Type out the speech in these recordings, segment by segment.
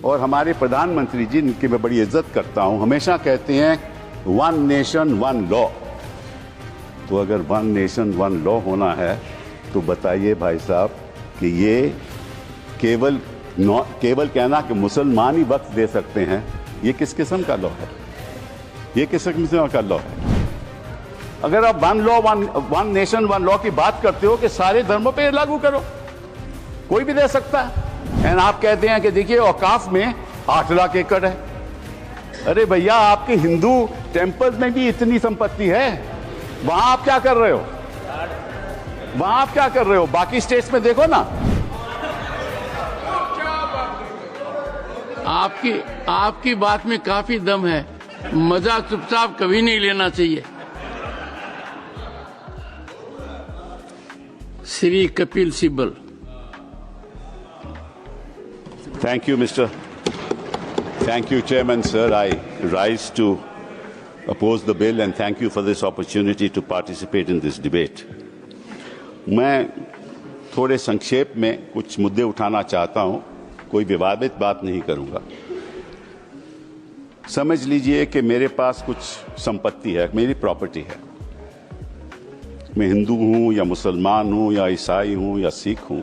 और हमारे प्रधानमंत्री जी, इनकी मैं बड़ी इज्जत करता हूं, हमेशा कहते हैं वन नेशन वन लॉ। तो अगर वन नेशन वन लॉ होना है तो बताइए भाई साहब कि ये केवल कहना कि मुसलमान ही वक्फ दे सकते हैं, ये किस किस्म का लॉ है? ये किस किस्म का लॉ है? अगर आप वन नेशन वन लॉ की बात करते हो कि सारे धर्मों पे लागू करो, कोई भी दे सकता है। एंड आप कहते हैं कि देखिए औकाफ में 8 लाख एकड़ है। अरे भैया, आपके हिंदू टेम्पल्स में भी इतनी संपत्ति है, वहां आप क्या कर रहे हो? वहां आप क्या कर रहे हो? बाकी स्टेट्स में देखो ना। आपकी बात में काफी दम है, मजाक चुपचाप कभी नहीं लेना चाहिए। Shri Kapil Sibal. Thank you, Mr. Thank you, Chairman, sir. I rise to oppose the bill and thank you for this opportunity to participate in this debate. मैं थोड़े संक्षेप में कुछ मुद्दे उठाना चाहता हूं, कोई विवादित बात नहीं करूंगा। समझ लीजिए कि मेरे पास कुछ संपत्ति है, मेरी प्रॉपर्टी है। मैं हिंदू हूं या मुसलमान हूं या ईसाई हूं या सिख हूं,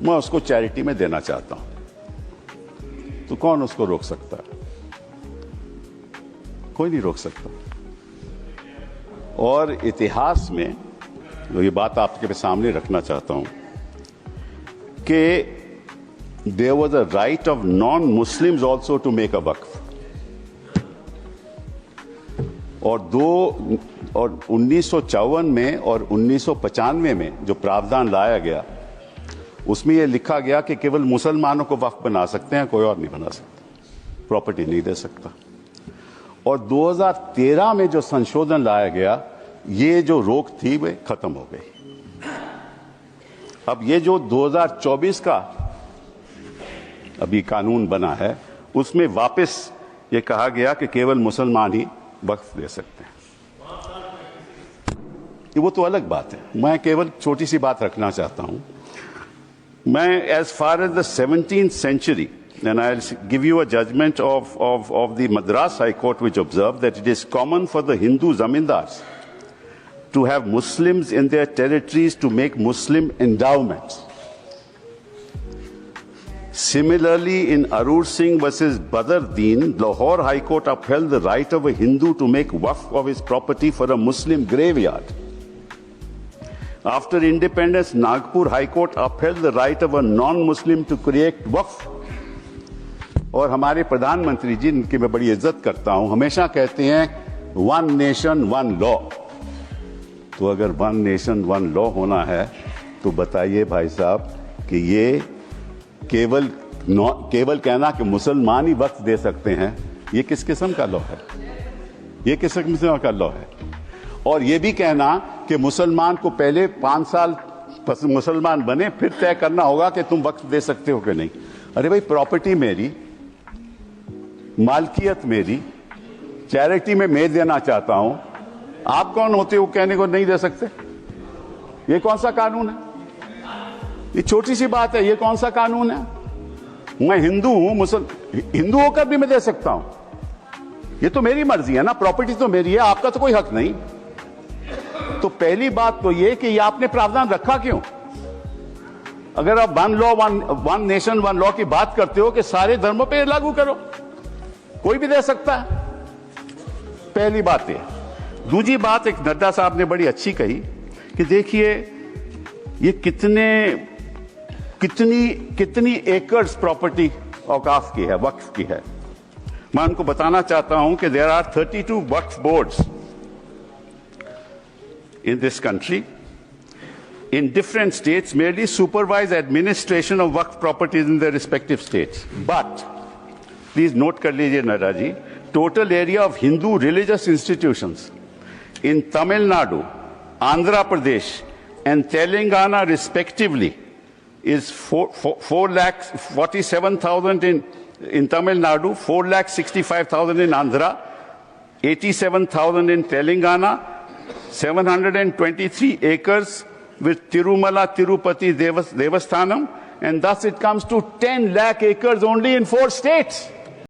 मैं उसको चैरिटी में देना चाहता हूं, तो कौन उसको रोक सकता है? कोई नहीं रोक सकता। और इतिहास में तो ये बात आपके सामने रखना चाहता हूं कि there was a right of non Muslims also to make a waqf. और 1954 में और 1995 में जो प्रावधान लाया गया, उसमें यह लिखा गया कि केवल मुसलमानों को वक्फ बना सकते हैं, कोई और नहीं बना सकता, प्रॉपर्टी नहीं दे सकता। और 2013 में जो संशोधन लाया गया, ये जो रोक थी वे खत्म हो गई। अब ये जो 2024 का अभी कानून बना है, उसमें वापस ये कहा गया कि केवल मुसलमान ही वक्फ दे सकते हैं। वो तो अलग बात है, मैं केवल छोटी सी बात रखना चाहता हूं। मैं as far as the 17th century, and I'll give you a judgment of the Madras High Court, which observed that it is common for the Hindu zamindars to have Muslims in their territories to make Muslim endowments. Similarly, in Arur Singh versus Badr Deen, Lahore High Court upheld the right of a Hindu to make waqf of his property for a Muslim graveyard. After independence, Nagpur High Court upheld the right of a non-Muslim to create waqf. और हमारे प्रधानमंत्री जी, इनकी मैं बड़ी इज्जत करता हूं, हमेशा कहते हैं वन नेशन वन लॉ। तो अगर वन नेशन वन लॉ होना है तो बताइए भाई साहब कि ये केवल कहना कि मुसलमान ही वक्फ दे सकते हैं, ये किस किस्म का लॉ है? ये किस किस्म का लॉ है? और ये भी कहना कि मुसलमान को पहले 5 साल मुसलमान बने, फिर तय करना होगा कि तुम वक्फ दे सकते हो कि नहीं। अरे भाई, प्रॉपर्टी मेरी, मालकियत मेरी, चैरिटी में मैं देना चाहता हूं, आप कौन होते हो कहने को नहीं दे सकते? ये कौन सा कानून है? ये छोटी सी बात है, ये कौन सा कानून है? मैं हिंदू हूं, हिंदू होकर भी मैं दे सकता हूं। ये तो मेरी मर्जी है ना, प्रॉपर्टी तो मेरी है, आपका तो कोई हक नहीं। तो पहली बात तो ये कि ये आपने प्रावधान रखा क्यों? अगर आप वन नेशन वन लॉ की बात करते हो कि सारे धर्मों पे लागू करो, कोई भी दे सकता है। पहली बात है। दूसरी बात, एक नड्डा साहब ने बड़ी अच्छी कही कि देखिए ये कितनी एकर्स प्रॉपर्टी औकाफ की है, वक्फ की है। मैं उनको बताना चाहता हूं कि there are 32 Waqf boards in this country in different states merely supervise administration of waqf properties in their respective states. But please note kar lijiye Nada ji, total area of Hindu religious institutions in Tamil Nadu, Andhra Pradesh and Telangana respectively is 4,47,000 in Tamil Nadu, 4,65,000 in Andhra, 87,000 in Telangana, 723 acres with Tirumala Tirupati Devasthanam and thus it comes to 10 lakh acres only in 4 states.